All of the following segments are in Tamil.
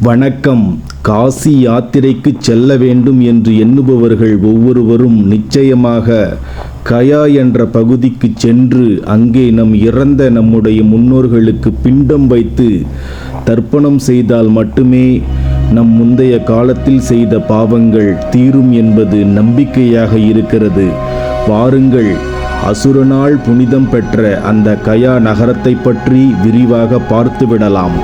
வணக்கம். காசி யாத்திரைக்கு செல்ல வேண்டும் என்று எண்ணுபவர்கள் ஒவ்வொருவரும் நிச்சயமாக கயா என்ற பகுதிக்கு சென்று அங்கே இறந்த நம்முடைய முன்னோர்களுக்கு பிண்டம் வைத்து தர்ப்பணம் செய்தால் மட்டுமே நம் முந்தைய காலத்தில் செய்த பாவங்கள் தீரும் என்பது நம்பிக்கையாக இருக்கிறது. வாருங்கள், அசுரனால் புனிதம் பெற்ற அந்த கயா நகரத்தை பற்றி விரிவாக பார்த்துவிடலாம்.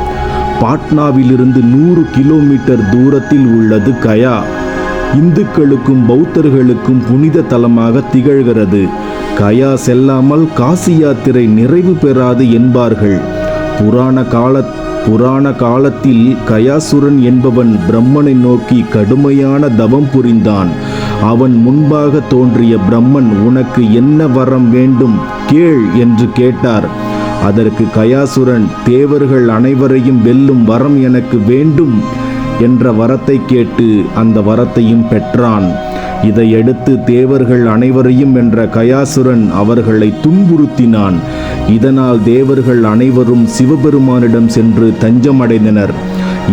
பாட்னாவிலிருந்து 100 கிலோமீட்டர் தூரத்தில் உள்ளது கயா. இந்துக்களுக்கும் பௌத்தர்களுக்கும் புனித தலமாக திகழ்கிறது. கயா செல்லாமல் காசி யாத்திரை நிறைவு பெறாது என்பார்கள். புராண காலத்தில் கயாசுரன் என்பவன் பிரம்மனை நோக்கி கடுமையான தவம் புரிந்தான். அவன் முன்பாக தோன்றிய பிரம்மன், உனக்கு என்ன வரம் வேண்டும் கேள் என்று கேட்டார். அதற்கு கயாசுரன், தேவர்கள் அனைவரையும் வெல்லும் வரம் எனக்கு வேண்டும் என்ற வரத்தை கேட்டு அந்த வரத்தையும் பெற்றான். இதையடுத்து தேவர்கள் அனைவரையும் வென்ற கயாசுரன் அவர்களை துன்புறுத்தினான். இதனால் தேவர்கள் அனைவரும் சிவபெருமானிடம் சென்று தஞ்சமடைந்தனர்.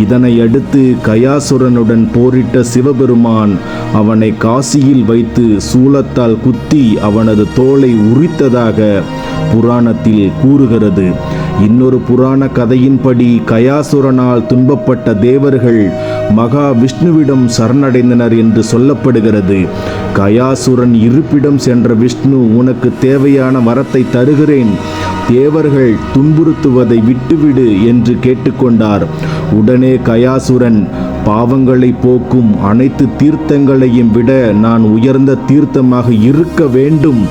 இதனை அடுத்து கயாசுரனுடன் போரிட்ட சிவபெருமான் அவனை காசியில் வைத்து சூலத்தால் குத்தி அவனது தோலை உரித்ததாக புராணத்தில் கூறுகிறது. இன்னொரு புராண கதையின்படி கயாசுரனால் துன்பப்பட்ட தேவர்கள் மகா விஷ்ணுவிடம் சரணடைந்தனர் என்று சொல்லப்படுகிறது. கயாசுரன் இருப்பிடம் சென்ற விஷ்ணு, உனக்கு தேவையான வரத்தை தருகிறேன், தேவர்கள் துன்புறுத்துவதை விட்டுவிடு என்று கேட்டுக்கொண்டார். உடனே கயாசுரன், பாவங்களை போக்கும் அனைத்து தீர்த்தங்களையும் விட நான் உயர்ந்த தீர்த்தமாக இருக்க வேண்டும்,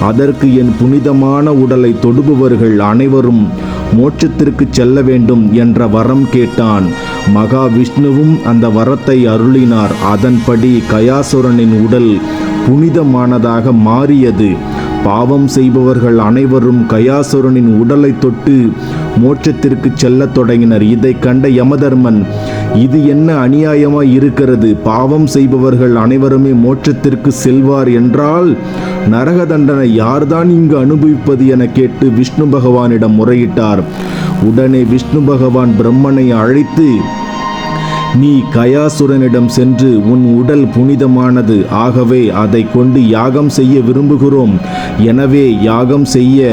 அதற்கு என் புனிதமான உடலை தொடுபவர்கள் அனைவரும் மோட்சத்திற்கு செல்ல வேண்டும் என்ற வரம் கேட்டான். மகாவிஷ்ணுவும் அந்த வரத்தை அருளினார். அதன்படி கயாசுரனின் உடல் புனிதமானதாக மாறியது. பாவம் செய்பவர்கள் அனைவரும் கயாசுரனின் உடலை தொட்டு மோட்சத்திற்கு செல்லத் தொடங்கினர். இதை கண்ட யமதர்மன், இது என்ன அநியாயமாய் இருக்கிறது, பாவம் செய்பவர்கள் அனைவருமே மோட்சத்திற்கு செல்வார் என்றால் நரக தண்டனை யார்தான் இங்கு அனுபவிப்பது என கேட்டு விஷ்ணு பகவானிடம் முறையிட்டார். உடனே விஷ்ணு பகவான் பிரம்மனை அழைத்து, நீ கயாசுரனிடம் சென்று உன் உடல் புனிதமானது, ஆகவே அதை கொண்டு யாகம் செய்ய விரும்புகிறோம், எனவே யாகம் செய்ய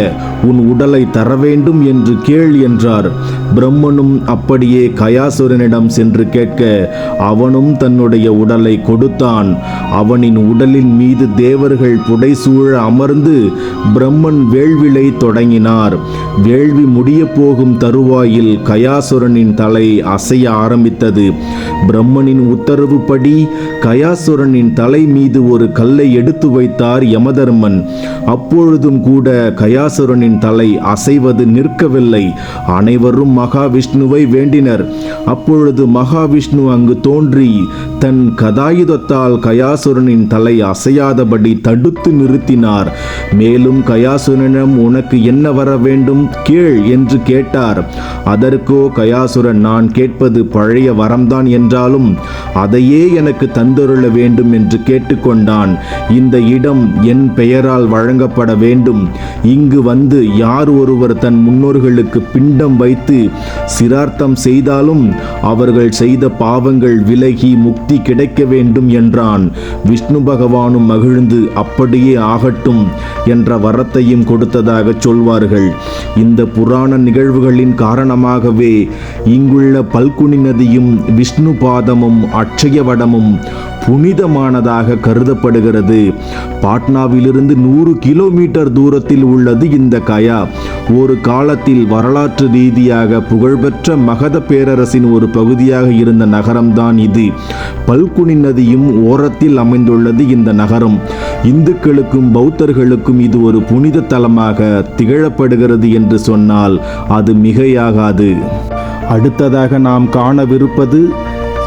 உன் உடலை தர வேண்டும் என்று கேள் என்றார். பிரம்மனும் அப்படியே கயாசுரனிடம் சென்று கேட்க அவனும் தன்னுடைய உடலை கொடுத்தான். அவனின் உடலின் மீது தேவர்கள் புடைசூழ அமர்ந்து பிரம்மன் வேள்விலை தொடங்கினார். வேள்வி முடிய போகும் தருவாயில் கயாசுரனின் தலை அசைய ஆரம்பித்தது. பிரம்மனின் உத்தரவுப்படி கயாசுரனின் தலை மீது ஒரு கல்லை எடுத்து வைத்தார் யமதர்மன். அப்பொழுதும் கூட கயாசுரனின் தலை அசைவது நிற்கவில்லை. அனைவரும் மகாவிஷ்ணுவை வேண்டினர். அப்பொழுது மகாவிஷ்ணு அங்கு தோன்றி தன் கதாயுதத்தால் கயாசுரனின் தலை அசையாதபடி தடுத்து நிறுத்தினார். மேலும் கயாசுரனிடம், உனக்கு என்ன வர வேண்டும் கேள் என்று கேட்டார். அதற்கோ கயாசுரன், நான் கேட்பது பழைய வரம்தான் என்றாலும் அதையே எனக்கு தந்தருள வேண்டும் என்று கேட்டுக்கொண்டான். இந்த இடம் என் பெயரால் வழங்கப்பட வேண்டும். இங்கு வந்து யார் ஒருவர் தன் முன்னோர்களுக்கு பிண்டம் வைத்து சிரார்த்தம் செய்தாலும் அவர்கள் செய்த பாவங்கள் விலகி முக்தி கிடைக்க வேண்டும் என்றான். விஷ்ணு பகவானும் மகிழ்ந்து அப்படியே ஆகட்டும் என்ற வரத்தையும் கொடுத்ததாக சொல்வார்கள். இந்த புராண நிகழ்வுகளின் காரணமாகவே இங்குள்ள பல்குனி நதியும் விஷ்ணு பாதமும் அட்சயவடமும் புனிதமானதாக கருதப்படுகிறது. பாட்னாவிலிருந்து 100 கிலோமீட்டர் தூரத்தில் உள்ளது இந்த கயா. ஒரு காலத்தில் வரலாற்று ரீதியாக புகழ்பெற்ற மகத பேரரசின் ஒரு பகுதியாக இருந்த நகரம்தான் இது. பல்குனி நதியும் ஓரத்தில் அமைந்துள்ளது இந்த நகரம். இந்துக்களுக்கும் பௌத்தர்களுக்கும் இது ஒரு புனித தலமாக திகழப்படுகிறது என்று சொன்னால் அது மிகையாகாது. அடுத்ததாக நாம் காணவிருப்பது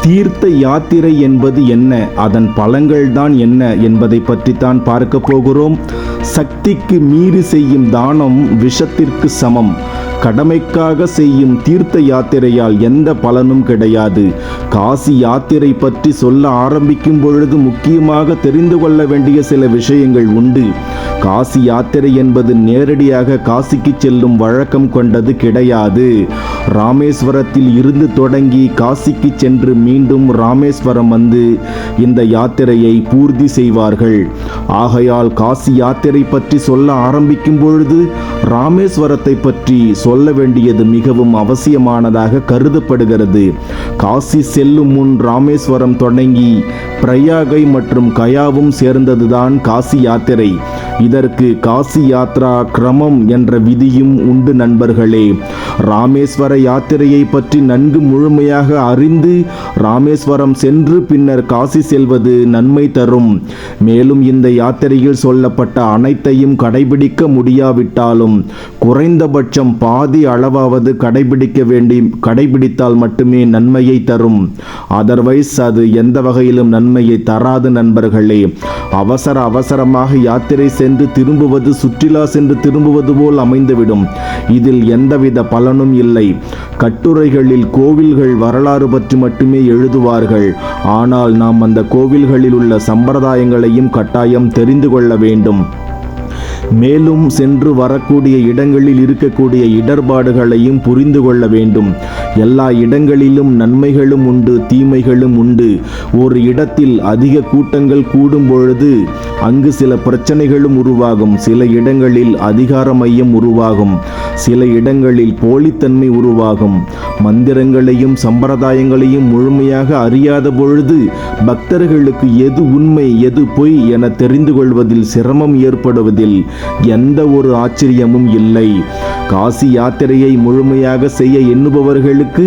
தீர்த்த யாத்திரை என்பது என்ன, அதன் பலன்கள்தான் என்ன என்பதை பற்றித்தான் பார்க்க போகிறோம். சக்திக்கு மீறி செய்யும் தானம் விஷத்திற்கு சமம். கடமைக்காக செய்யும் தீர்த்த யாத்திரையால் எந்த பலனும் கிடையாது. காசி யாத்திரை பற்றி சொல்ல ஆரம்பிக்கும் பொழுது முக்கியமாக தெரிந்து கொள்ள வேண்டிய சில விஷயங்கள் உண்டு. காசி யாத்திரை என்பது நேரடியாக காசிக்கு செல்லும் வழக்கம் கொண்டது கிடையாது. ராமேஸ்வரத்தில் இருந்து தொடங்கி காசிக்கு சென்று மீண்டும் ராமேஸ்வரம் வந்து இந்த யாத்திரையை பூர்த்தி செய்வார்கள். ஆகையால் காசி யாத்திரை பற்றி சொல்ல ஆரம்பிக்கும் பொழுது ராமேஸ்வரத்தை பற்றி சொல்ல வேண்டியது மிகவும் அவசியமானதாக கருதப்படுகிறது. காசி செல்லும் முன் ராமேஸ்வரம் தொடங்கி பிரயாகை மற்றும் கயாவும் சேர்ந்ததுதான் காசி யாத்திரை. இதற்கு காசி யாத்ரா கிரமம் என்ற விதியும் உண்டு நண்பர்களே. ராமேஸ்வர யாத்திரையை பற்றி நன்கு முழுமையாக அறிந்து ராமேஸ்வரம் சென்று பின்னர் காசி செல்வது நன்மை தரும். மேலும் இந்த யாத்திரையில் சொல்லப்பட்ட அனைத்தையும் கடைபிடிக்க முடியாவிட்டாலும் குறைந்தபட்சம் பாதி அளவாவது கடைபிடித்தால் மட்டுமே நன்மையை தரும். அதர்வைஸ் அது எந்த வகையிலும் நன்மையை தராது நண்பர்களே. அவசரமாக யாத்திரை சென்று திரும்புவது சுற்றுலா சென்று திரும்புவது போல் அமைந்துவிடும். இதில் எந்தவித பலனும் இல்லை. கட்டுரைகளில் கோவில்கள் வரலாறு பற்றி மட்டுமே எழுதுவார்கள். ஆனால் நாம் அந்த கோவில்களில் உள்ள சம்பிரதாயங்களையும் கட்டாயம் தெரிந்து கொள்ள வேண்டும். மேலும் சென்று வரக்கூடிய இடங்களில் இருக்கக்கூடிய இடர்பாடுகளையும் புரிந்து கொள்ள வேண்டும். எல்லா இடங்களிலும் நன்மைகளும் உண்டு, தீமைகளும் உண்டு. ஒரு இடத்தில் அதிக கூட்டங்கள் கூடும் பொழுது அங்கு சில பிரச்சனைகளும் உருவாகும். சில இடங்களில் அதிகார மையம் உருவாகும். சில இடங்களில் போலித்தன்மை உருவாகும். மந்திரங்களையும் சம்பிரதாயங்களையும் முழுமையாக அறியாத பொழுது பக்தர்களுக்கு எது உண்மை எது பொய் என தெரிந்து கொள்வதில் சிரமம் ஏற்படுவதில் எந்த ஒரு ஆச்சரியமும் இல்லை. காசி யாத்திரையை முழுமையாக செய்ய எண்ணுபவர்களுக்கு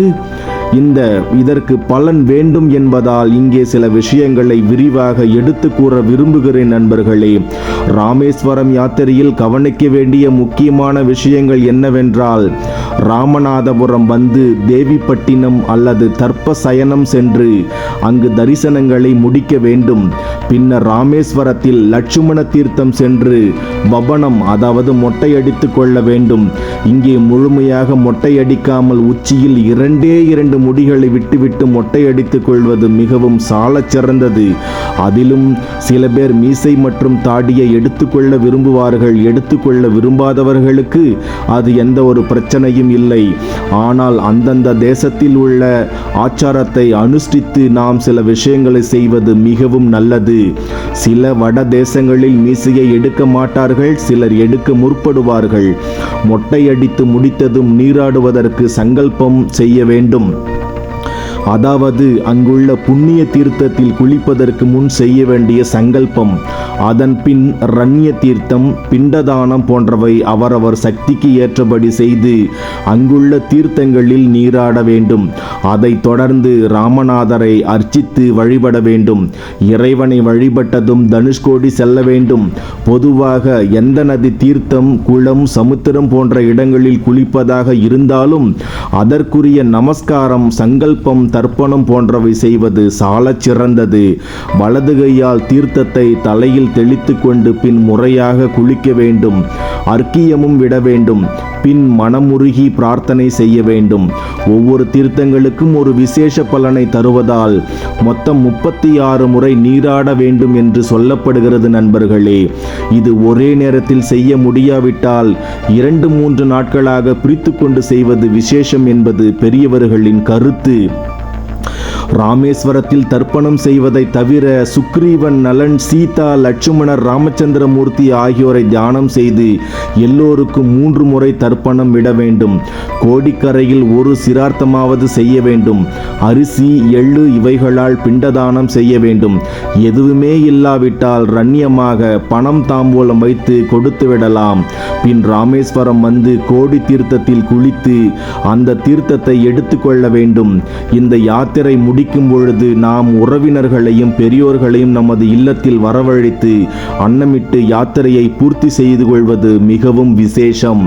இதற்கு பலன் வேண்டும் என்பதால் இங்கே சில விஷயங்களை விரிவாக எடுத்து கூற விரும்புகிறேன் நண்பர்களே. ராமேஸ்வரம் யாத்திரையில் கவனிக்க வேண்டிய முக்கியமான விஷயங்கள் என்னவென்றால், ராமநாதபுரம் வந்து தேவிப்பட்டினம் அல்லது தர்ப்பசயனம் சென்று அங்கு தரிசனங்களை முடிக்க வேண்டும். பின்னர் ராமேஸ்வரத்தில் லட்சுமண தீர்த்தம் சென்று வபனம் அதாவது மொட்டையடித்து கொள்ள வேண்டும். இங்கே முழுமையாக மொட்டையடிக்காமல் உச்சியில் 2 முடிகளை விட்டுவிட்டு மொட்டையடித்துக் கொள்வது மிகவும் சாலச் சிறந்தது. அதிலும் சில பேர் மீசை மற்றும் தாடியை எடுத்துக்கொள்ள விரும்புவார்கள். எடுத்துக்கொள்ள விரும்பாதவர்களுக்கு அது எந்த ஒரு பிரச்சனையும் இல்லை. ஆனால் அந்தந்த தேசத்தில் உள்ள ஆச்சாரத்தை அனுஷ்டித்து நாம் சில விஷயங்களை செய்வது மிகவும் நல்லது. சில வட தேசங்களில் மீசையை எடுக்க மாட்டார்கள், சிலர் எடுக்க முற்படுவார்கள். மொட்டையடித்து முடித்ததும் நீராடுவதற்கு சங்கல்பம் செய்ய வேண்டும். அதாவது அங்குள்ள புண்ணிய தீர்த்தத்தில் குளிப்பதற்கு முன் செய்ய வேண்டிய சங்கல்பம். அதன் பின் ரண்ய தீர்த்தம், பிண்டதானம் போன்றவை அவரவர் சக்திக்கு ஏற்றபடி செய்து அங்குள்ள தீர்த்தங்களில் நீராட வேண்டும். அதைத் தொடர்ந்து ராமநாதரை அர்ச்சித்து வழிபட வேண்டும். இறைவனை வழிபட்டதும் தனுஷ்கோடி செல்ல வேண்டும். பொதுவாக எந்த நதி தீர்த்தம், குளம், சமுத்திரம் போன்ற இடங்களில் குளிப்பதாக இருந்தாலும் அதற்குரிய நமஸ்காரம், சங்கல்பம், தர்ப்பணம் போன்றவை செய்வது சாலச் சிறந்தது. வலது கையால் தீர்த்தத்தை தலையில் தெளித்து கொண்டு பின் முறையாக குளிக்க வேண்டும். அர்க்கியமும் விட வேண்டும். பின் மனமுருகி பிரார்த்தனை செய்ய வேண்டும். ஒவ்வொரு தீர்த்தங்களுக்கும் ஒரு விசேஷ பலனை தருவதால் மொத்தம் 36 முறை நீராட வேண்டும் என்று சொல்லப்படுகிறது நண்பர்களே. இது ஒரே நேரத்தில் செய்ய முடியாவிட்டால் 2-3 நாட்களாக பிரித்து கொண்டு செய்வது விசேஷம் என்பது பெரியவர்களின் கருத்து. ராமேஸ்வரத்தில் தர்ப்பணம் செய்வதை தவிர சுக்ரீவன், நலன், சீதா, லட்சுமணர், ராமச்சந்திரமூர்த்தி ஆகியோரை தியானம் செய்து எல்லோருக்கும் 3 முறை தர்ப்பணம் விட வேண்டும். கோடிக்கரையில் ஒரு சிரார்த்தமாவது செய்ய வேண்டும். அரிசி, எள்ளு இவைகளால் பிண்டதானம் செய்ய வேண்டும். எதுவுமே இல்லாவிட்டால் ரண்யமாக பணம் தாம்பூலம் வைத்து கொடுத்து விடலாம். பின் ராமேஸ்வரம் வந்து கோடி தீர்த்தத்தில் குளித்து அந்த தீர்த்தத்தை எடுத்துக்கொள்ள வேண்டும். இந்த யாத்திரை முடிக்கும் பொழுது நாம் உறவினர்களையும் பெரியோர்களையும் நமது இல்லத்தில் வரவழைத்து அன்னமிட்டு யாத்திரையை பூர்த்தி செய்து கொள்வது மிகவும் விசேஷம்.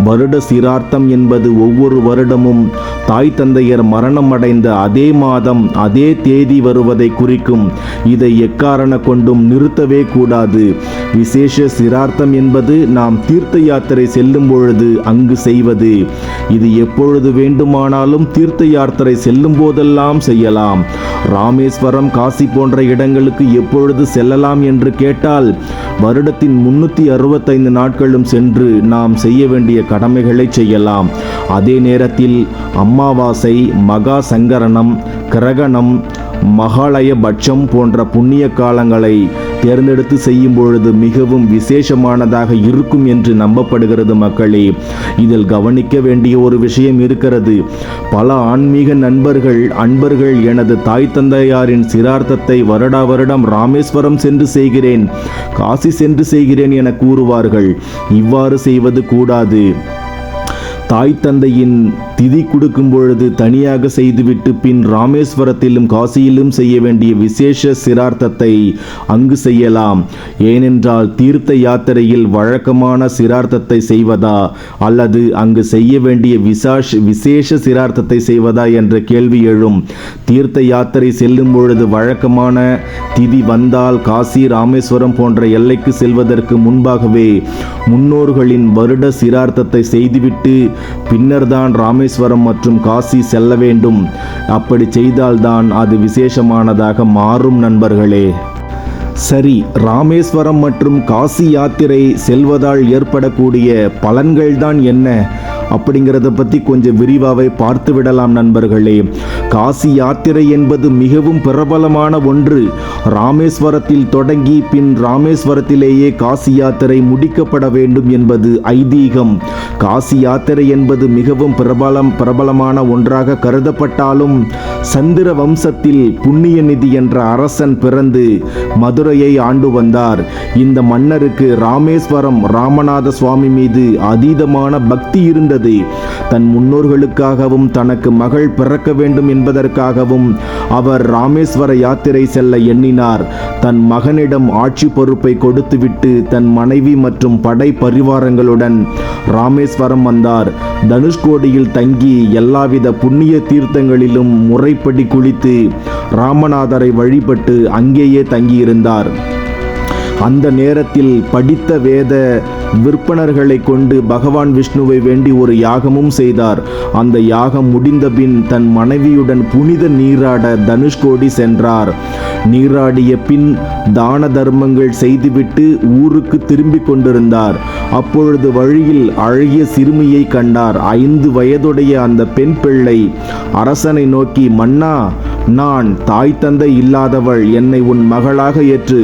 வருட சிரார்த்தம் என்பது ஒவ்வொரு வருடமும் தாய் தந்தையர் மரணம் அடைந்த அதே மாதம் அதே தேதி வருவதை குறிக்கும். இதை எக்காரண கொண்டும் நிறுத்தவே கூடாது. விசேஷ சிரார்த்தம் என்பது நாம் தீர்த்த யாத்திரை செல்லும் பொழுது அங்கு செய்வது. இது எப்பொழுது வேண்டுமானாலும் தீர்த்த யாத்திரை செல்லும் போதெல்லாம் செய்யலாம். ராமேஸ்வரம், காசி போன்ற இடங்களுக்கு எப்பொழுது செல்லலாம் என்று கேட்டால், வருடத்தின் 365 நாட்களும் சென்று நாம் செய்ய வேண்டிய கடமைகளை செய்யலாம். அதே நேரத்தில் அமாவாசை, மகா சங்கரணம், கிரகணம், மகாலய பட்சம் போன்ற புண்ணிய காலங்களை தேர்ந்தெடுத்து செய்யும் பொழுது மிகவும் விசேஷமானதாக இருக்கும் என்று நம்பப்படுகிறது. மக்களே, இதில் கவனிக்க வேண்டிய ஒரு விஷயம் இருக்கிறது. பல ஆன்மீக அன்பர்கள் எனது தாய் தந்தையாரின் சிரார்த்தத்தை வருடா வருடம் ராமேஸ்வரம் சென்று செய்கிறேன், காசி சென்று செய்கிறேன் என கூறுவார்கள். இவ்வாறு செய்வது கூடாது. தாய் தந்தையின் திதி கொடுக்கும் பொழுது தனியாக செய்துவிட்டு பின் ராமேஸ்வரத்திலும் காசியிலும் செய்ய வேண்டிய விசேஷ சிரார்த்தத்தை அங்கு செய்யலாம். ஏனென்றால் தீர்த்த யாத்திரையில் வழக்கமான சிரார்த்தத்தை செய்வதா அல்லது அங்கு செய்ய வேண்டிய விசேஷ சிரார்த்தத்தை செய்வதா என்ற கேள்வி எழும். தீர்த்த யாத்திரை செல்லும் பொழுது வழக்கமான திதி வந்தால் காசி, ராமேஸ்வரம் போன்ற எல்லைக்கு செல்வதற்கு முன்பாகவே முன்னோர்களின் வருட சிரார்த்தத்தை செய்துவிட்டு பின்னர்தான் ராமேஸ்வரம் மற்றும் காசி செல்ல வேண்டும். அப்படி செய்தால்தான் அது விசேஷமானதாக மாறும். நண்பர்களே, சரி, ராமேஸ்வரம் மற்றும் காசி யாத்திரை செல்வதால் ஏற்படக்கூடிய பலன்கள்தான் என்ன அப்படிங்கிறத பற்றி கொஞ்சம் விரிவாகவே பார்த்து விடலாம். நண்பர்களே, காசி யாத்திரை என்பது மிகவும் பிரபலமான ஒன்று. ராமேஸ்வரத்தில் தொடங்கி பின் ராமேஸ்வரத்திலேயே காசி யாத்திரை முடிக்கப்பட வேண்டும் என்பது ஐதீகம். காசி யாத்திரை என்பது மிகவும் பிரபலமான ஒன்றாக கருதப்பட்டாலும், சந்திர வம்சத்தில் புண்ணியநிதி என்ற அரசன் பிறந்து மதுரையை ஆண்டு வந்தார். இந்த மன்னருக்கு ராமேஸ்வரம் ராமநாத சுவாமி மீது அதீதமான பக்தி இருந்தது. தன் முன்னோர்களுக்காகவும் தனக்கு மகள் பிறக்க வேண்டும் என்பதற்காகவும் அவர் ராமேஸ்வர யாத்திரை செல்ல எண்ணினார். தன் மகனிடம் ஆட்சி பொறுப்பை கொடுத்துவிட்டு தன் மனைவி மற்றும் படை பரிவாரங்களுடன் ராமேஸ்வரம் வந்தார். தனுஷ்கோடியில் தங்கி எல்லாவித புண்ணிய தீர்த்தங்களிலும் முறைப்படி குளித்து ராமநாதரை வழிபட்டு அங்கேயே தங்கியிருந்தார். அந்த நேரத்தில் படித்த வேத விற்பனர்களை கொண்டு பகவான் விஷ்ணுவை வேண்டி ஒரு யாகமும் செய்தார். அந்த யாகம் முடிந்தபின் தன் மனைவியுடன் புனித நீராட தனுஷ்கோடி சென்றார். நீராடிய பின் தான தர்மங்கள் செய்துவிட்டு ஊருக்கு திரும்பிக் கொண்டிருந்தார். அப்பொழுது வழியில் அழகிய சிறுமியை கண்டார். 5 வயதுடைய அந்த பெண் பிள்ளை அரசனை நோக்கி, மன்னா, நான் தாய் தந்தை இல்லாதவள், என்னை உன் மகளாக ஏற்று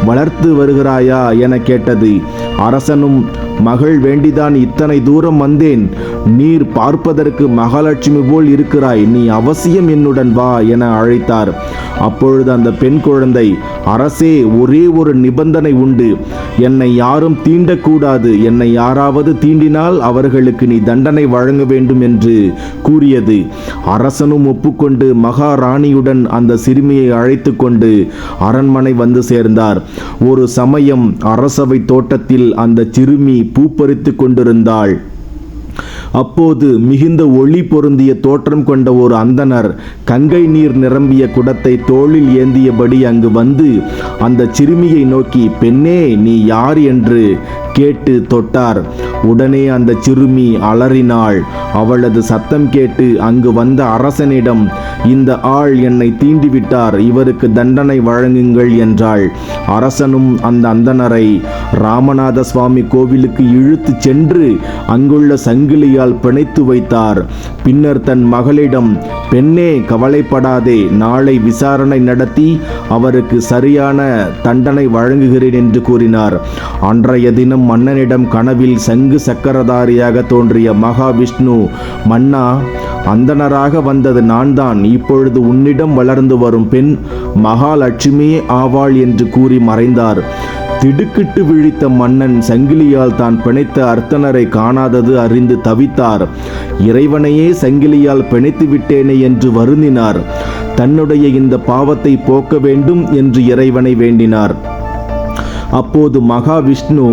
வளர்த்து வருகிறாயா என கேட்டது. அரசனும், மகள் வேண்டிதான் இத்தனை தூரம் வந்தேன். நீர் பார்ப்பதற்கு மகாலட்சுமி போல் இருக்கிறாய், நீ அவசியம் என்னுடன் வா என அழைத்தார். அப்பொழுது அந்த பெண் குழந்தை, அரசே, ஒரே ஒரு நிபந்தனை உண்டு. என்னை யாரும் தீண்டக்கூடாது. என்னை யாராவது தீண்டினால் அவர்களுக்கு நீ தண்டனை வழங்க வேண்டும் என்று கூறியது. அரசனும் ஒப்புக்கொண்டு மகாராணியுடன் அந்த சிறுமியை அழைத்து கொண்டு அரண்மனை வந்து சேர்ந்தார். ஒரு சமயம் அரசவை தோட்டத்தில் அந்த சிறுமி பூப்பறித்து கொண்டிருந்தாள். அப்போது மிகுந்த ஒளி பொருந்திய தோற்றம் கொண்ட ஒரு அந்தணர் கங்கை நீர் நிரம்பிய குடத்தை தோளில் ஏந்தியபடி அங்கு வந்து அந்த சிறுமியை நோக்கி, பெண்ணே, நீ யார் என்று கேட்டு தொட்டார். உடனே அந்த சிறுமி அலறினாள். அவளது சத்தம் கேட்டு அங்கு வந்த அரசனிடம், இந்த ஆள் என்னை தீண்டிவிட்டார், இவருக்கு தண்டனை வழங்குங்கள் என்றாள். அரசனும் அந்த அந்தணரை ராமநாத சுவாமி கோவிலுக்கு இழுத்து சென்று அங்குள்ள சங்கிலியால் பிணைத்து வைத்தார். பின்னர் தன் மகளிடம், பெண்ணே, கவலைப்படாதே, நாளை விசாரணை நடத்தி அவருக்கு சரியான தண்டனை வழங்குகிறேன் என்று கூறினார். அன்றைய தினம் மன்னனிடம் கனவில் சங்கு சக்கரதாரியாக தோன்றிய மகாவிஷ்ணு, மன்னா, அந்தணராக வந்தது நான் தான். இப்பொழுது உன்னிடம் வளர்ந்து வரும் பெண் மகாலட்சுமியே ஆவாள் என்று கூறி மறைந்தார். திடுக்கிட்டு விழித்த மன்னன் சங்கிலியால் தான் பிணைத்த அர்த்தனரை காணாதது அறிந்து தவித்தார். இறைவனையே சங்கிலியால் பிணைத்து விட்டேனே என்று வருந்தினார். தன்னுடைய இந்த பாவத்தை போக்க வேண்டும் என்று இறைவனை வேண்டினார். அப்போது மகாவிஷ்ணு,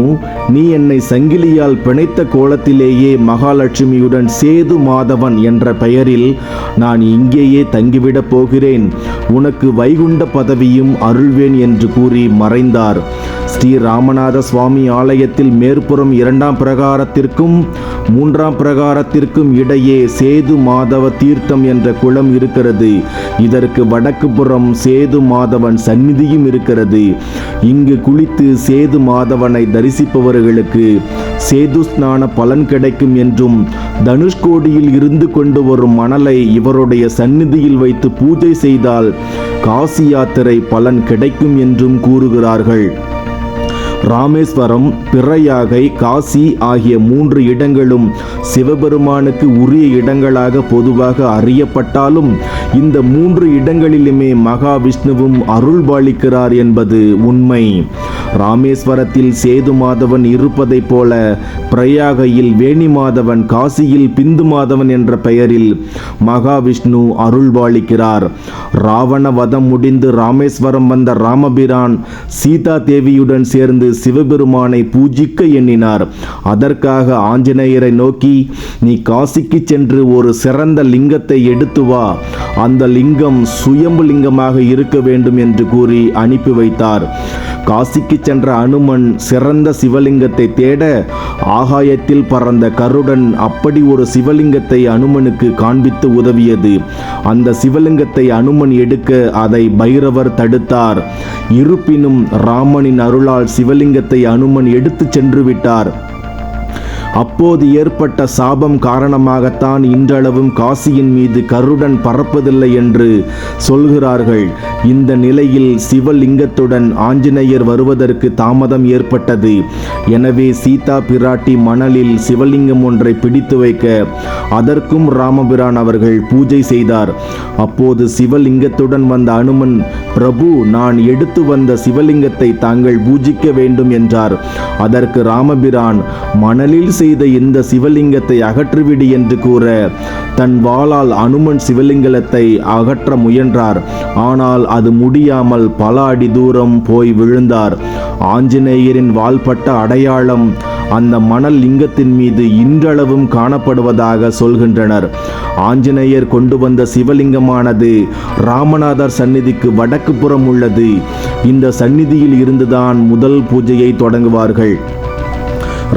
நீ என்னை சங்கிலியால் பிணைத்த கோலத்திலேயே மகாலட்சுமியுடன் சேது மாதவன் என்ற பெயரில் நான் இங்கேயே தங்கிவிடப் போகிறேன், உனக்கு வைகுண்ட பதவியும் அருள்வேன் என்று கூறி மறைந்தார். ஸ்ரீ ராமநாத சுவாமி ஆலயத்தில் மேற்புறம் 2ஆம் பிரகாரத்திற்கும் 3ஆம் பிரகாரத்திற்கும் இடையே சேது மாதவ தீர்த்தம் என்ற குளம் இருக்கிறது. இதற்கு வடக்கு புறம் சேது மாதவன் சந்நிதியும் இருக்கிறது. இங்கு குளித்து சேது மாதவனை தரிசிப்பவர்களுக்கு சேது ஸ்நான பலன் கிடைக்கும் என்றும், தனுஷ்கோடியில் இருந்து கொண்டு வரும் மணலை இவருடைய சந்நிதியில் வைத்து பூஜை செய்தால் காசி யாத்திரை பலன் கிடைக்கும் என்றும் கூறுகிறார்கள். ராமேஸ்வரம், பிரயாகை, காசி ஆகிய 3 இடங்களும் சிவபெருமானுக்கு உரிய இடங்களாக பொதுவாக அறியப்பட்டாலும் இந்த 3 இடங்களிலுமே மகாவிஷ்ணுவும் அருள்பாலிக்கிறார் என்பது உண்மை. ராமேஸ்வரத்தில் சேது மாதவன் இருப்பதைப் போல பிரயாகையில் வேணி மாதவன், காசியில் பிந்து மாதவன் என்ற பெயரில் மகாவிஷ்ணு அருள்பாலிக்கிறார். ராவண வதம் முடிந்து ராமேஸ்வரம் வந்த ராமபிரான் சீதா தேவியுடன் சேர்ந்து சிவபெருமானை பூஜிக்க எண்ணினார். அதற்காக ஆஞ்சநேயரை நோக்கி, நீ காசிக்கு சென்று ஒரு சிறந்த லிங்கத்தை எடுத்து வா, அந்த லிங்கம் சுயம்பு லிங்கமாக இருக்க வேண்டும் என்று கூறி அனுப்பி வைத்தார். காசிக்கு சென்ற அனுமன் சிறந்த சிவலிங்கத்தை தேட ஆகாயத்தில் பறந்த கருடன் அப்படி ஒரு சிவலிங்கத்தை அனுமனுக்கு காண்பித்து உதவியது. அந்த சிவலிங்கத்தை அனுமன் எடுக்க அதை பைரவர் தடுத்தார். இருப்பினும் ராமனின் அருளால் சிவலிங்கத்தை அனுமன் எடுத்து சென்று விட்டார். அப்போது ஏற்பட்ட சாபம் காரணமாகத்தான் இன்றளவும் காசியின் மீது கருடன் பறப்பதில்லை என்று சொல்கிறார்கள். இந்த நிலையில் சிவலிங்கத்துடன் ஆஞ்சநேயர் வருவதற்கு தாமதம் ஏற்பட்டது. எனவே சீதா பிராட்டி மணலில் சிவலிங்கம் ஒன்றை பிடித்து வைக்க அதற்கும் ராமபிரான் அவர்கள் பூஜை செய்தார். அப்போது சிவலிங்கத்துடன் வந்த அனுமன், பிரபு, நான் எடுத்து வந்த சிவலிங்கத்தை தாங்கள் பூஜிக்க வேண்டும் என்றார். அதற்கு ராமபிரான், மணலில் செய்த இந்த சிவலிங்கத்தை அகற்றிவிடு என்று கூற தன் வாளால் அனுமன் சிவலிங்கத்தை அகற்ற முயன்றார். ஆனால் அது முடியாமல் பல அடி தூரம் போய் விழுந்தார். ஆஞ்சநேயரின் வாள்பட்ட அடையாளம் அந்த மணல் லிங்கத்தின் மீது இன்றளவும் காணப்படுவதாக சொல்கின்றனர். ஆஞ்சநேயர் கொண்டு வந்த சிவலிங்கமானது ராமநாதர் சந்நிதிக்கு வடக்கு புறம் உள்ளது. இந்த சந்நிதியில் இருந்துதான் முதல் பூஜையை தொடங்குவார்கள்.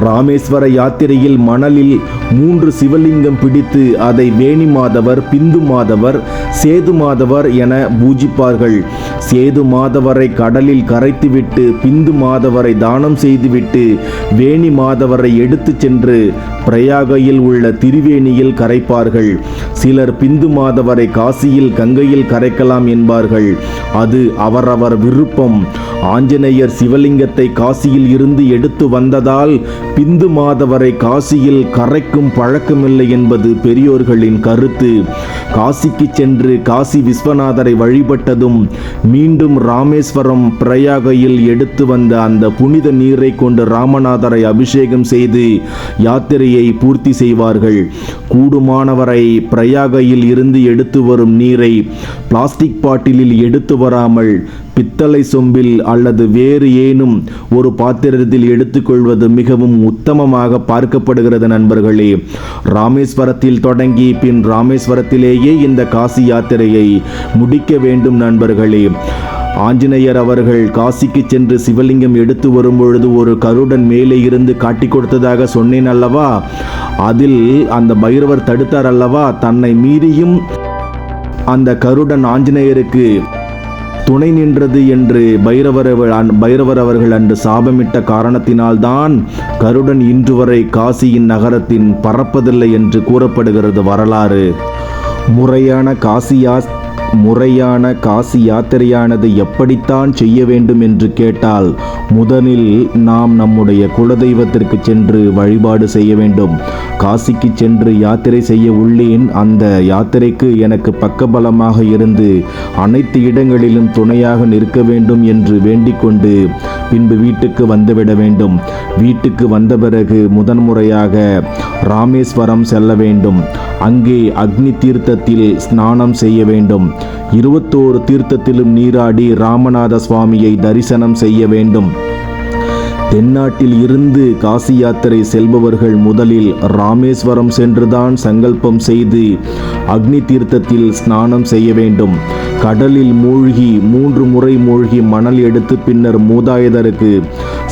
ராமேஸ்வர யாத்திரையில் மணலில் 3 சிவலிங்கம் பிடித்து அதை வேணி மாதவர், பிந்து மாதவர், சேது மாதவர் என பூஜிப்பார்கள். சேது மாதவரை கடலில் கரைத்துவிட்டு பிந்து மாதவரை தானம் செய்துவிட்டு வேணி மாதவரை எடுத்து சென்று பிரயாகையில் உள்ள திருவேணியில் கரைப்பார்கள். சிலர் பிந்து மாதவரை காசியில் கங்கையில் கரைக்கலாம் என்பார்கள். அது அவரவர் விருப்பம். ஆஞ்சநேயர் சிவலிங்கத்தை காசியில் இருந்து எடுத்து வந்ததால் பிந்து மாதவரை காசியில் கரைக்கும் பழக்கமில்லை என்பது பெரியோர்களின் கருத்து. காசிக்கு சென்று காசி விஸ்வநாதரை வழிபட்டதும் மீண்டும் ராமேஸ்வரம் பிரயாகையில் எடுத்து வந்த அந்த புனித நீரை கொண்டு ராமநாதரை அபிஷேகம் செய்து யாத்திரையை பூர்த்தி செய்வார்கள். கூடுமானவரை பிரயாகையில் இருந்து எடுத்து வரும் நீரை பிளாஸ்டிக் பாட்டிலில் எடுத்து வராமல் பித்தளை சொம்பில் அல்லது வேறு ஏனும் ஒரு பாத்திரத்தில் எடுத்துக்கொள்வது மிகவும் உத்தமமாக பார்க்கப்படுகிறது. நண்பர்களே, ராமேஸ்வரத்தில் தொடங்கி பின் ராமேஸ்வரத்திலேயே இந்த காசி யாத்திரையை முடிக்க வேண்டும். நண்பர்களே, ஆஞ்சநேயர் அவர்கள் காசிக்கு சென்று சிவலிங்கம் எடுத்து வரும்பொழுது ஒரு கருடன் மேலே இருந்து காட்டி கொடுத்ததாக சொன்னேன் அல்லவா? அதில் அந்த பைரவர் தடுத்தார் அல்லவா? தன்னை மீறியும் அந்த கருடன் ஆஞ்சநேயருக்கு துணை நின்றது என்று பைரவர் அவர்கள் அன்று சாபமிட்ட காரணத்தினால்தான் கருடன் இன்று வரை காசியின் நகரத்தின் பறப்பதில்லை என்று கூறப்படுகிறது வரலாறு. முறையான காசி யாத்திரையானது எப்படித்தான் செய்ய வேண்டும் என்று கேட்டால், முதலில் நாம் நம்முடைய குலதெய்வத்திற்கு சென்று வழிபாடு செய்ய வேண்டும். காசிக்கு சென்று யாத்திரை செய்ய உள்ளேன். அந்த யாத்திரைக்கு எனக்கு பக்கபலமாக இருந்து அனைத்து இடங்களிலும் துணையாக நிற்க வேண்டும் என்று வேண்டிக் கொண்டு பின்பு வீட்டுக்கு வந்துவிட வேண்டும். வீட்டுக்கு வந்த பிறகு முதன்முறையாக ராமேஸ்வரம் செல்ல வேண்டும். அங்கே அக்னி தீர்த்தத்தில் ஸ்நானம் செய்ய வேண்டும். 21 தீர்த்தத்திலும் நீராடி ராமநாத சுவாமியை தரிசனம் செய்ய வேண்டும். தென்னாட்டில் இருந்து காசி யாத்திரை செல்பவர்கள் முதலில் ராமேஸ்வரம் சென்றுதான் சங்கல்பம் செய்து அக்னி தீர்த்தத்தில் ஸ்நானம் செய்ய வேண்டும். கடலில் மூழ்கி 3 முறை மூழ்கி மணல் எடுத்து பின்னர் மூதாதையருக்கு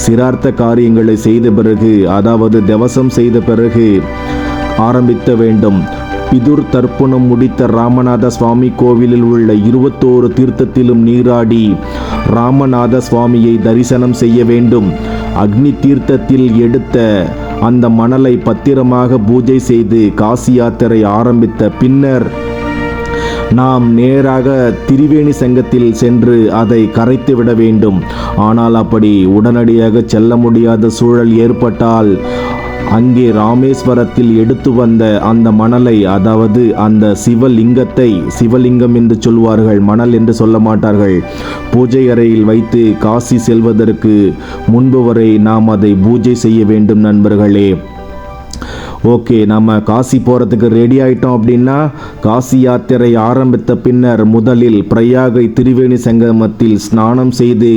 சிரார்த்த காரியங்களை செய்த பிறகு, அதாவது தவசம் செய்த பிறகு ஆரம்பிக்க வேண்டும். பிதுர் தர்ப்பணம் முடித்த ராமநாத சுவாமி கோவிலில் உள்ள 21 தீர்த்தத்திலும் நீராடி ராமநாத சுவாமியை தரிசனம் செய்ய வேண்டும். அக்னி தீர்த்தத்தில் எடுத்த அந்த மணலை பத்திரமாக பூஜை செய்து காசி யாத்திரை ஆரம்பித்த பின்னர் நாம் நேராக திரிவேணி சங்கத்தில் சென்று அதை கரைத்து விட வேண்டும். ஆனால் அப்படி உடனடியாக செல்ல முடியாத சூழல் ஏற்பட்டால் அங்கே ராமேஸ்வரத்தில் எடுத்து வந்த அந்த மணலை, அதாவது அந்த சிவலிங்கத்தை, சிவலிங்கம் என்று சொல்வார்கள், மணல் என்று சொல்ல மாட்டார்கள், பூஜை அறையில் வைத்து காசி செல்வதற்கு முன்பு வரை நாம் அதை பூஜை செய்ய வேண்டும் நண்பர்களே. ஓகே, நம்ம காசி போகிறதுக்கு ரெடி ஆகிட்டோம் அப்படின்னா காசி யாத்திரை ஆரம்பித்த பின்னர் முதலில் பிரயாகை திரிவேணி சங்கமத்தில் ஸ்நானம் செய்து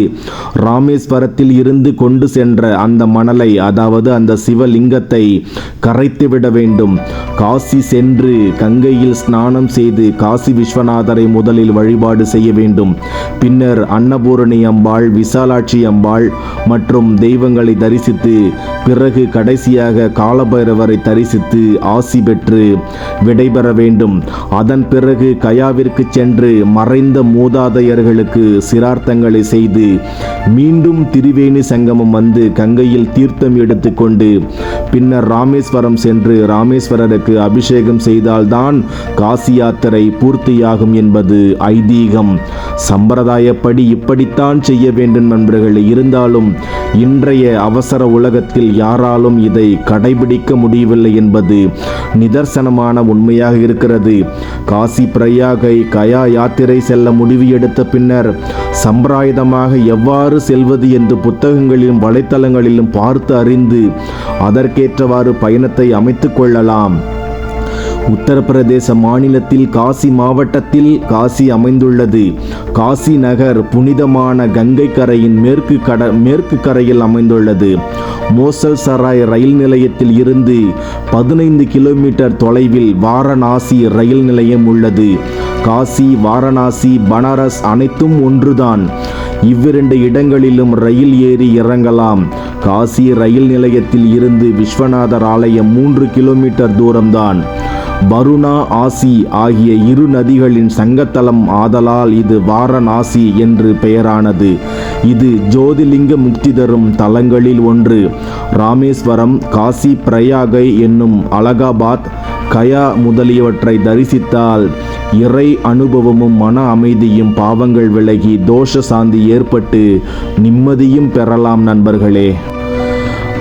ராமேஸ்வரத்தில் இருந்து கொண்டு சென்ற அந்த மணலை, அதாவது அந்த சிவலிங்கத்தை கரைத்து விட வேண்டும். காசி சென்று கங்கையில் ஸ்நானம் செய்து காசி விஸ்வநாதரை முதலில் வழிபாடு செய்ய வேண்டும். பின்னர் அன்னபூரணி அம்பாள், விசாலாட்சி அம்பாள் மற்றும் தெய்வங்களை தரிசித்து பிறகு கடைசியாக காலபைரவரை தரிசித்து ஆசி பெற்று விடைபெற வேண்டும். அதன் பிறகு கயாவிற்கு சென்று மறைந்த மூதாதையர்களுக்கு சிரார்த்தங்களை செய்து மீண்டும் திரிவேணி சங்கமம் வந்து கங்கையில் தீர்த்தம் எடுத்துக்கொண்டு பின்னர் ராமேஸ்வரம் சென்று ராமேஸ்வரருக்கு அபிஷேகம் செய்தால்தான் காசி யாத்திரை பூர்த்தியாகும் என்பது ஐதீகம். சம்பிரதாயப்படி இப்படித்தான் செய்ய வேண்டும் நண்பர்களே. இருந்தாலும் இன்றைய அவசர உலகத்தில் யாராலும் இதை கடைபிடிக்க முடியவில்லை என்பது நிதர்சனமான உண்மையாக இருக்கிறது. காசி பிரயாகை கயா யாத்திரை செல்ல முடிவு எடுத்த பின்னர் சம்பிரதாயமாக எவ்வாறு செல்வது என்று புத்தகங்களிலும் வலைத்தளங்களிலும் பார்த்து அறிந்து அதற்கேற்றவாறு பயணத்தை அமைத்துக் கொள்ளலாம். உத்தரப்பிரதேச மாநிலத்தில் காசி மாவட்டத்தில் காசி அமைந்துள்ளது. காசி நகர் புனிதமான கங்கை கரையின் மேற்கு கரையில் அமைந்துள்ளது. மோசல் சராய் ரயில் நிலையத்தில் இருந்து 15 கிலோமீட்டர் தொலைவில் வாரணாசி ரயில் நிலையம் உள்ளது. காசி, வாரணாசி, பனாரஸ் அனைத்தும் ஒன்றுதான். இவ்விரண்டு இடங்களிலும் ரயில் ஏறி இறங்கலாம். காசி ரயில் நிலையத்தில் இருந்து விஸ்வநாதர் ஆலயம் 3 கிலோமீட்டர் தூரம்தான். பருணா, ஆசி ஆகிய இரு நதிகளின் சங்கத்தலம் ஆதலால் இது வாரணாசி என்று பெயரானது. இது ஜோதிலிங்க முக்தி தரும் தலங்களில் ஒன்று. ராமேஸ்வரம், காசி, பிரயாகை என்னும் அலகாபாத், கயா முதலியவற்றை தரிசித்தால் இறை அனுபவமும் மன அமைதியும், பாவங்கள் விலகி தோஷ சாந்தி ஏற்பட்டு நிம்மதியும் பெறலாம் நண்பர்களே.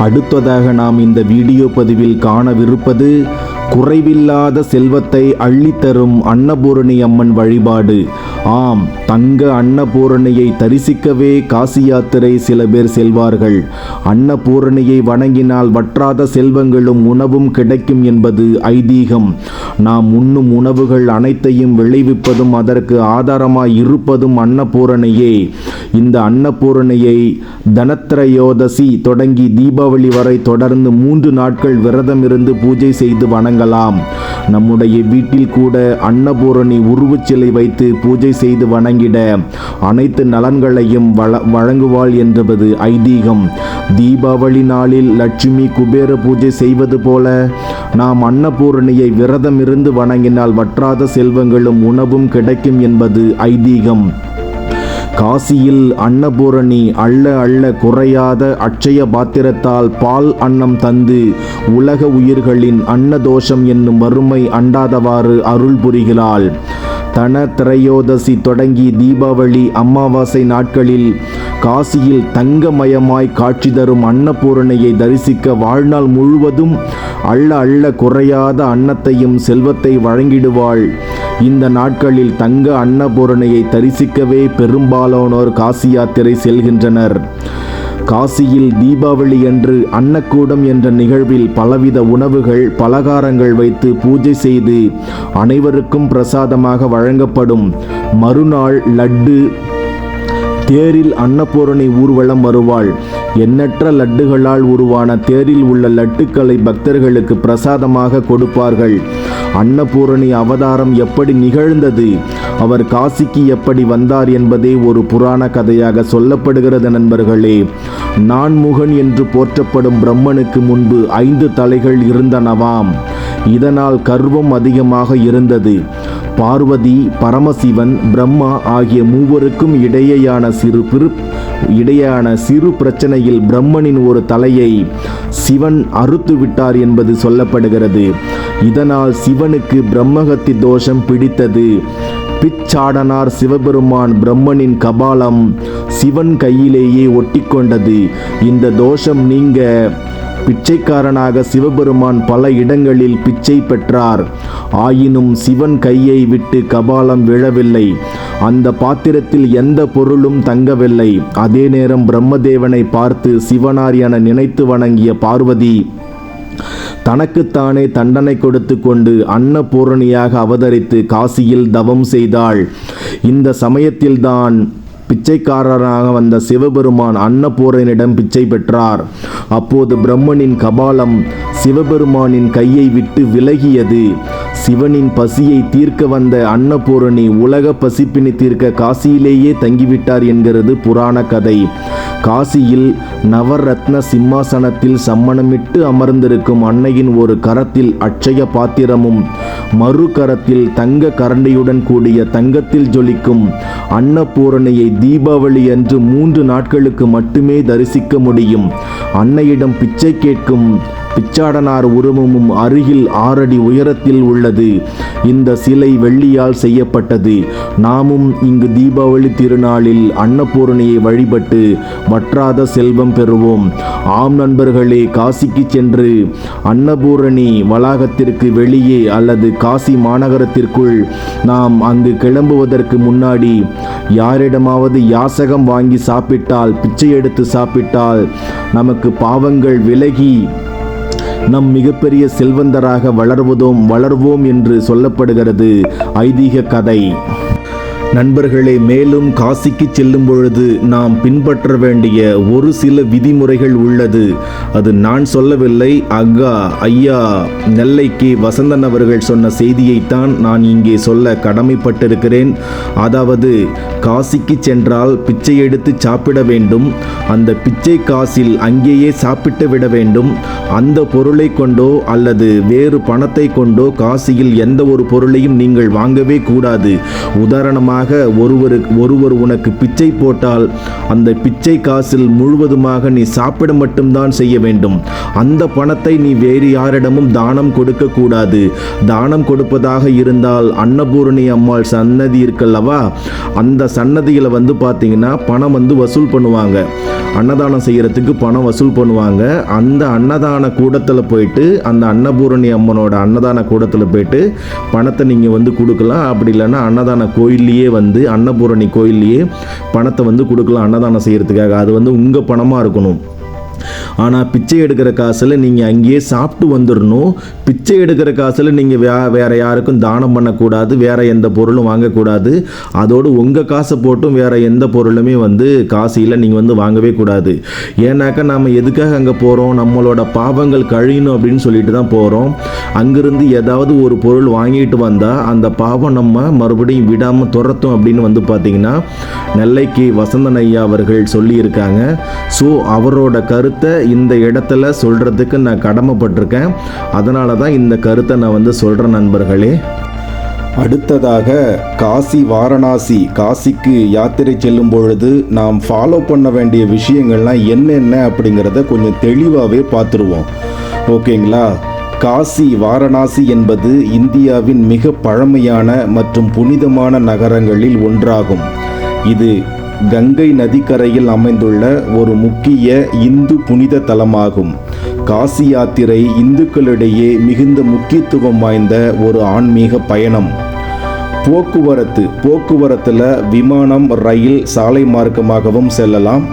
அடுத்ததாக நாம் இந்த வீடியோ பதிவில் காணவிருப்பது குறைவில்லாத செல்வத்தை அள்ளித்தரும் அன்னபூரணி அம்மன் வழிபாடு. ஆம், தங்க அன்னபூரணியை தரிசிக்கவே காசி யாத்திரை சில பேர் செல்வார்கள். அன்னபூரணியை வணங்கினால் வற்றாத செல்வங்களும் உணவும் கிடைக்கும் என்பது ஐதீகம். நாம் உண்ணும் உணவுகள் அனைத்தையும் விளைவிப்பதும் அதற்கு ஆதாரமாய் இருப்பதும் அன்னபூரணியே. இந்த அன்னபூரணியை தனத்ரயோதசி தொடங்கி தீபாவளி வரை தொடர்ந்து 3 நாட்கள் விரதம் இருந்து பூஜை செய்து வணங்கலாம். நம்முடைய வீட்டில் கூட அன்னபூரணி உருவச்சிலை வைத்து பூஜை செய்து வணங்கிட அனைத்து நலன்களையும் வழங்குவாள் என்பது ஐதீகம். தீபாவளி நாளில் லட்சுமி குபேர பூஜை செய்வது போல நாம் அன்னபூரணியை விரதம் இருந்து வணங்கினால் வற்றாத செல்வங்களும் உணவும் கிடைக்கும் என்பது ஐதீகம். காசியில் அன்னபூரணி அள்ள குறையாத அட்சய பாத்திரத்தால் பால் அன்னம் தந்து உலக உயிர்களின் அன்னதோஷம் என்னும் வறுமை அண்டாதவாறு அருள் புரிகிறாள். தனத்ரயோதசி தொடங்கி தீபாவளி அமாவாசை நாட்களில் காசியில் தங்கமயமாய் காட்சி தரும் அன்னபூரணியை தரிசிக்க வாழ்நாள் முழுவதும் அள்ள குறையாத அன்னத்தையும் செல்வத்தை வழங்கிடுவாள். இந்த நாட்களில் தங்க அன்னபூரணியை தரிசிக்கவே பெரும்பாலானோர் காசி யாத்திரை செல்கின்றனர். காசியில் தீபாவளி அன்று அன்னக்கூடம் என்ற நிகழ்வில் பலவித உணவுகள், பலகாரங்கள் வைத்து பூஜை செய்து அனைவருக்கும் பிரசாதமாக வழங்கப்படும். மறுநாள் லட்டு தேரில் அன்னபூரணி ஊர்வலம் வருவாள். எண்ணற்ற லட்டுகளால் உருவான தேரில் உள்ள லட்டுக்களை பக்தர்களுக்கு பிரசாதமாக கொடுப்பார்கள். அன்னபூரணி அவதாரம் எப்படி நிகழ்ந்தது, அவர் காசிக்கு எப்படி வந்தார் என்பதே ஒரு புராண கதையாக சொல்லப்படுகிறது நண்பர்களே. நான்முகன் என்று போற்றப்படும் பிரம்மனுக்கு முன்பு 5 தலைகள் இருந்தனவாம். இதனால் கர்வம் அதிகமாக இருந்தது. பார்வதி, பரமசிவன், பிரம்மா ஆகிய மூவருக்கும் இடையேயான சிறு பிரச்சனையில் பிரம்மனின் ஒரு தலையை சிவன் அறுத்து விட்டார் என்பது சொல்லப்படுகிறது. இதனால் சிவனுக்கு பிரம்மஹத்தி தோஷம் பிடித்தது. பிச்சாடனார் சிவபெருமான் பிரம்மனின் கபாலம் சிவன் கையிலேயே ஒட்டிக்கொண்டது. இந்த தோஷம் நீங்க பிச்சைக்காரனாக சிவபெருமான் பல இடங்களில் பிச்சை பெற்றார். ஆயினும் சிவன் கையை விட்டு கபாலம் விழவில்லை. அந்த பாத்திரத்தில் எந்த பொருளும் தங்கவில்லை. அதே நேரம் பிரம்மதேவனை பார்த்து சிவனார் என நினைத்து வணங்கிய பார்வதி தனக்குத்தானே தண்டனை கொடுத்து கொண்டு அன்னபூரணியாக அவதரித்து காசியில் தவம் செய்தாள். இந்த சமயத்தில்தான் பிச்சைக்காரராக வந்த சிவபெருமான் அன்னபூரனிடம் பிச்சை பெற்றார். அப்போது பிரம்மனின் கபாலம் சிவபெருமானின் கையை விட்டு விலகியது. சிவனின் பசியை தீர்க்க வந்த அன்னபூரணி உலக பசிப்பினை தீர்க்க காசியிலேயே தங்கிவிட்டார் என்கிறது புராண கதை. காசியில் நவரத்ன சிம்மாசனத்தில் சம்மணமிட்டு அமர்ந்திருக்கும் அன்னையின் ஒரு கரத்தில் அட்சய பாத்திரமும் மறு கரத்தில் தங்க கரண்டியுடன் கூடிய தங்கத்தில் ஜொலிக்கும் அன்னபூரணியை தீபாவளி அன்று 3 நாட்களுக்கு மட்டுமே தரிசிக்க முடியும். அன்னையிடம் பிச்சை கேட்கும் பிச்சாடனார் உருவமும் அருகில் 6 அடி உயரத்தில் உள்ளது. இந்த சிலை வெள்ளியால் செய்யப்பட்டது. நாமும் இங்கு தீபாவளி திருநாளில் அன்னபூரணியை வழிபட்டு வற்றாத செல்வம் பெறுவோம். ஆம் நண்பர்களே, காசிக்கு சென்று அன்னபூரணி வளாகத்திற்கு வெளியே அல்லது காசி மாநகரத்திற்குள் நாம் அங்கு கிளம்புவதற்கு முன்னாடி யாரிடமாவது யாசகம் வாங்கி சாப்பிட்டால், பிச்சை எடுத்து சாப்பிட்டால் நமக்கு பாவங்கள் விலகி நம் மிகப்பெரிய செல்வந்தராக வளர்வோம் என்று சொல்லப்படுகிறது ஐதீக கதை. நண்பர்களே, மேலும் காசிக்கு செல்லும் பொழுது நாம் பின்பற்ற வேண்டிய ஒரு சில விதிமுறைகள் உள்ளது. அது நான் சொல்லவில்லை, ஐயா நெல்லைக்கு வசந்தன் அவர்கள் சொன்ன செய்தியைத்தான் நான் இங்கே சொல்ல கடமைப்பட்டிருக்கிறேன். அதாவது, காசிக்கு சென்றால் பிச்சை எடுத்து சாப்பிட வேண்டும். அந்த பிச்சை காசில் அங்கேயே சாப்பிட்டு விட வேண்டும். அந்த பொருளை கொண்டோ அல்லது வேறு பணத்தை கொண்டோ காசியில் எந்த ஒரு பொருளையும் நீங்கள் வாங்கவே கூடாது. உதாரணமாக ஒருவர் உனக்கு பிச்சை போட்டால் அந்த பிச்சை காசில் முழுவதுமாக நீ சாப்பிட மட்டும்தான் செய்ய வேண்டும். அந்த பணத்தை நீ வேறு யாரிடமும் தானம் கொடுக்க கூடாது. தானம் கொடுப்பதாக இருந்தால் அன்னபூரணி அம்மாள் சன்னதி இருக்கல்லவா, அந்த சன்னதியில் பார்த்தீங்கன்னா பணம் வசூல் பண்ணுவாங்க. அன்னதானம் செய்யறதுக்கு பணம் வசூல் பண்ணுவாங்க. அந்த அன்னதான கூடத்தில் போயிட்டு, அந்த அன்னபூரணி அம்மனோட அன்னதான கூடத்தில் போயிட்டு பணத்தை நீங்கள் கொடுக்கலாம். அப்படி இல்லைன்னா அன்னதான கோயில்லையே அன்னபூரணி கோயில்லையே பணத்தை கொடுக்கலாம் அன்னதானம் செய்யறதுக்காக. அது உங்கள் பணமாக இருக்கணும். ஆனால் பிச்சை எடுக்கிற காசில் நீங்கள் அங்கேயே சாப்பிட்டு வந்துடணும். பிச்சை எடுக்கிற காசில் நீங்கள் வேறு யாருக்கும் தானம் பண்ணக்கூடாது. வேறு எந்த பொருளும் வாங்கக்கூடாது. அதோடு உங்கள் காசை போட்டும் வேறு எந்த பொருளுமே காசியில் நீங்கள் வாங்கவே கூடாது. ஏன்னாக்கா நாம் எதுக்காக அங்கே போகிறோம், நம்மளோட பாவங்கள் கழியணும் அப்படின்னு சொல்லிட்டு தான் போகிறோம். அங்கிருந்து ஏதாவது ஒரு பொருள் வாங்கிட்டு வந்தால் அந்த பாவம் நம்ம மறுபடியும் விடாமல் துரத்தும் அப்படின்னு பார்த்தீங்கன்னா நெல்லைக்கு வசந்தன் ஐயா அவர்கள் சொல்லியிருக்காங்க. ஸோ அவரோட கருத்தை இந்த இடத்துல சொல்கிறதுக்கு நான் கடமைப்பட்டிருக்கேன். அதனால தான் இந்த கருத்தை நான் சொல்கிறேன் நண்பர்களே. அடுத்ததாக காசி வாரணாசி, காசிக்கு யாத்திரை செல்லும் பொழுது நாம் ஃபாலோ பண்ண வேண்டிய விஷயங்கள்லாம் என்னென்ன அப்படிங்கிறத கொஞ்சம் தெளிவாகவே பார்த்துருவோம். ஓகேங்களா? காசி வாரணாசி என்பது இந்தியாவின் மிக பழமையான மற்றும் புனிதமான நகரங்களில் ஒன்றாகும். இது கங்கை நதிக்கரையில் அமைந்துள்ள ஒரு முக்கிய இந்து புனித தலமாகும். காசி யாத்திரை இந்துக்களிடையே மிகுந்த முக்கியத்துவம் வாய்ந்த ஒரு ஆன்மீக பயணம். போக்குவரத்தில் விமானம், ரயில், சாலை மார்க்கமாகவும் செல்லலாம்.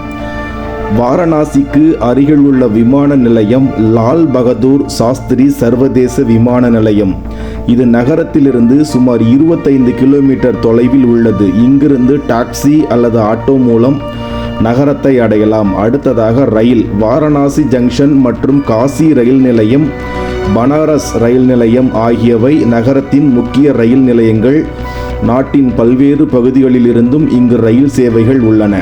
வாரணாசிக்கு அருகில் உள்ள விமான நிலையம் லால் பகதூர் சாஸ்திரி சர்வதேச விமான நிலையம். இது நகரத்திலிருந்து சுமார் 25 கிலோமீட்டர் தொலைவில் உள்ளது. இங்கிருந்து டாக்ஸி அல்லது ஆட்டோ மூலம் நகரத்தை அடையலாம். அடுத்ததாக ரயில். வாரணாசி ஜங்ஷன் மற்றும் காசி ரயில் நிலையம், பனாரஸ் ரயில் நிலையம் ஆகியவை நகரத்தின் முக்கிய ரயில் நிலையங்கள். நாட்டின் பல்வேறு பகுதிகளிலிருந்தும் இங்கு ரயில் சேவைகள் உள்ளன.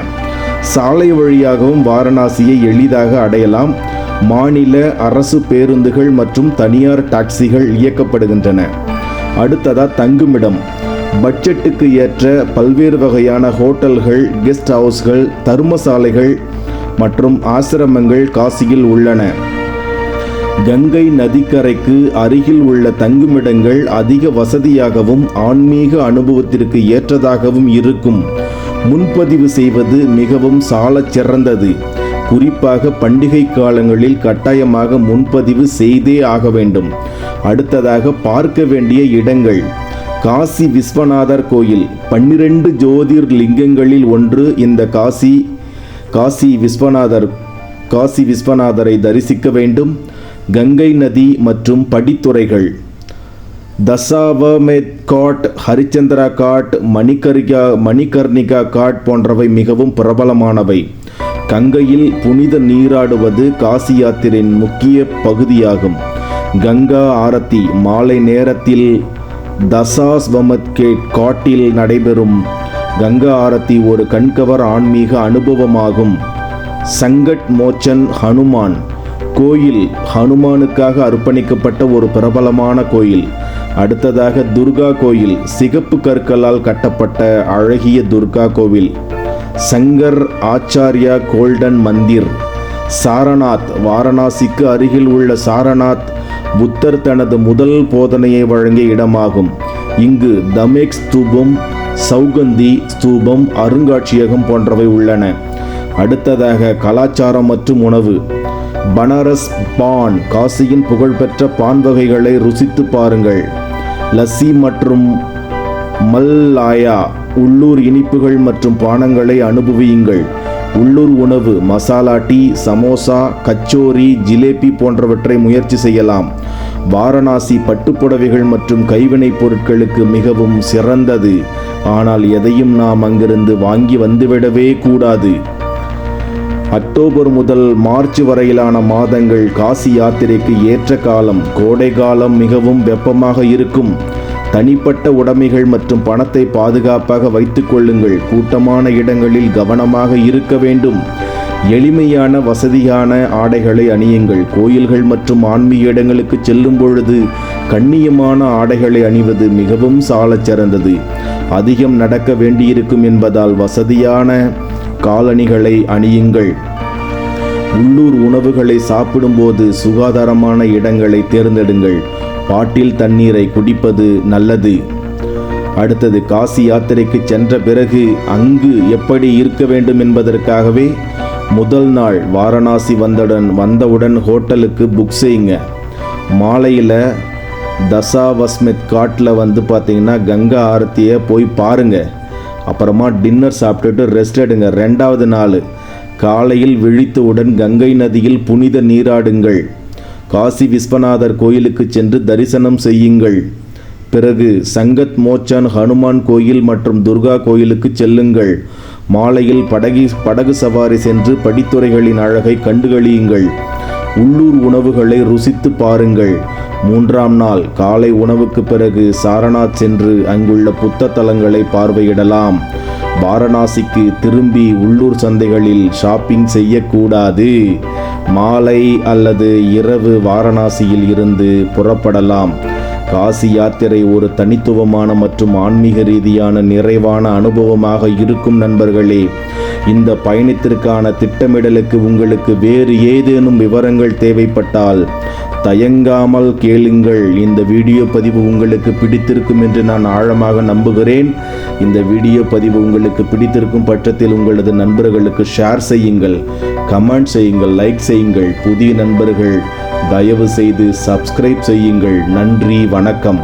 சாலை வழியாகவும் வாரணாசியை எளிதாக அடையலாம். மாநில அரசு பேருந்துகள் மற்றும் தனியார் டாக்ஸிகள் இயக்கப்படுகின்றன. அடுத்ததா தங்குமிடம். பட்ஜெட்டுக்கு ஏற்ற பல்வேறு வகையான ஹோட்டல்கள், கெஸ்ட் ஹவுஸ்கள், தர்மசாலைகள் மற்றும் ஆசிரமங்கள் காசியில் உள்ளன. கங்கை நதிக்கரைக்கு அருகில் உள்ள தங்குமிடங்கள் அதிக வசதியாகவும் ஆன்மீக அனுபவத்திற்கு ஏற்றதாகவும் இருக்கும். முன்பதிவு செய்வது மிகவும் சாலச் சிறந்தது. குறிப்பாக பண்டிகை காலங்களில் கட்டாயமாக முன்பதிவு செய்தே ஆக வேண்டும். அடுத்ததாக பார்க்க வேண்டிய இடங்கள். காசி விஸ்வநாதர் கோயில். 12 ஜோதிர் லிங்கங்களில் ஒன்று இந்த காசி விஸ்வநாதரை தரிசிக்க வேண்டும். கங்கை நதி மற்றும் படித்துறைகள். தசாவமேத் காட், ஹரிச்சந்திரா காட், மணிகர்ணிகா காட் போன்றவை மிகவும் பிரபலமானவை. கங்கையில் புனித நீராடுவது காசி யாத்திரையின் முக்கிய பகுதியாகும். கங்கா ஆரத்தி. மாலை நேரத்தில் தசாஸ்வமத் காட்டில் நடைபெறும் கங்கா ஆரத்தி ஒரு கண்கவர் ஆன்மீக அனுபவமாகும். சங்கட் மோச்சன் ஹனுமான் கோயில் ஹனுமானுக்காக அர்ப்பணிக்கப்பட்ட ஒரு பிரபலமான கோயில். அடுத்ததாக துர்கா கோயில். சிகப்பு கற்களால் கட்டப்பட்ட அழகிய துர்கா கோவில். சங்கர் ஆச்சாரியா கோல்டன் மந்திர். சாரநாத். வாரணாசிக்கு அருகில் உள்ள சாரநாத் புத்தர் தனது முதல் போதனையை வழங்கிய இடமாகும். இங்கு தமேக் ஸ்தூபம், சௌகந்தி ஸ்தூபம், அருங்காட்சியகம் போன்றவை உள்ளன. அடுத்ததாக கலாச்சாரம் மற்றும் உணவு. பனாரஸ் பான். காசியின் புகழ்பெற்ற பான் வகைகளை ருசித்து பாருங்கள். லஸ்ஸி மற்றும் மல்லாயா. உள்ளூர் இனிப்புகள் மற்றும் பானங்களை அனுபவியுங்கள். உள்ளூர் உணவு. மசாலா டீ, சமோசா, கச்சோரி, ஜிலேபி போன்றவற்றை முயற்சி செய்யலாம். வாரணாசி பட்டுப்புடவைகள் மற்றும் கைவினைப் பொருட்களுக்கு மிகவும் சிறந்தது. ஆனால் எதையும் நாம் அங்கிருந்து வாங்கி வந்துவிடவே கூடாது. அக்டோபர் முதல் மார்ச் வரையிலான மாதங்கள் காசி யாத்திரைக்கு ஏற்ற காலம். கோடை காலம் மிகவும் வெப்பமாக இருக்கும். தனிப்பட்ட உடைமைகள் மற்றும் பணத்தை பாதுகாப்பாக வைத்துக் கொள்ளுங்கள். கூட்டமான இடங்களில் கவனமாக இருக்க வேண்டும். எளிமையான வசதியான ஆடைகளை அணியுங்கள். கோயில்கள் மற்றும் ஆன்மீக இடங்களுக்கு செல்லும் பொழுது கண்ணியமான ஆடைகளை அணிவது மிகவும் சாலச் சிறந்தது. அதிகம் நடக்க வேண்டியிருக்கும் என்பதால் வசதியான காலணிகளை அணியுங்கள். உள்ளூர் உணவுகளை சாப்பிடும்போது சுகாதாரமான இடங்களை தேர்ந்தெடுங்கள். பாட்டில் தண்ணீரை குடிப்பது நல்லது. அடுத்தது காசி யாத்திரைக்கு சென்ற பிறகு அங்கு எப்படி இருக்க வேண்டும் என்பதற்காகவே முதல் நாள் வாரணாசி வந்தவுடன் ஹோட்டலுக்கு புக் செய்யுங்க. மாலையில் தசாவஸ்மெத் காட்டில் பார்த்தீங்கன்னா கங்கா ஆரத்தியை போய் பாருங்கள். அப்புறமா டின்னர் சாப்பிட்டுட்டு ரெஸ்ட் எடுங்க. 2வது நாள் காலையில் விழித்தவுடன் கங்கை நதியில் புனித நீராடுங்கள். காசி விஸ்வநாதர் கோயிலுக்கு சென்று தரிசனம் செய்யுங்கள். பிறகு சங்கத் மோச்சன் ஹனுமான் கோயில் மற்றும் துர்கா கோயிலுக்கு செல்லுங்கள். மாலையில் படகு சவாரி சென்று படித்துறைகளின் அழகை கண்டுகளியுங்கள். உள்ளூர் உணவுகளை ருசித்து பாருங்கள். 3ஆம் நாள் காலை உணவுக்கு பிறகு சாரநாத் சென்று அங்குள்ள புத்த தலங்களை பார்வையிடலாம். வாரணாசிக்கு திரும்பி உள்ளூர் சந்தைகளில் ஷாப்பிங் செய்யக்கூடாது. மாலை அல்லது இரவு வாரணாசியில் இருந்து புறப்படலாம். காசி யாத்திரை ஒரு தனித்துவமான மற்றும் ஆன்மீக ரீதியான நிறைவான அனுபவமாக இருக்கும் நண்பர்களே. இந்த பயணத்திற்கான திட்டமிடலுக்கு உங்களுக்கு வேறு ஏதேனும் விவரங்கள் தேவைப்பட்டால் தயங்காமல் கேளுங்கள். இந்த வீடியோ பதிவு உங்களுக்கு பிடித்திருக்கும் என்று நான் ஆழமாக நம்புகிறேன். இந்த வீடியோ பதிவு உங்களுக்கு பிடித்திருக்கும் பட்சத்தில் உங்களது நண்பர்களுக்கு ஷேர் செய்யுங்கள், கமெண்ட் செய்யுங்கள், லைக் செய்யுங்கள். புதிய நண்பர்கள் தயவு செய்து சப்ஸ்கிரைப் செய்யுங்கள். நன்றி, வணக்கம்.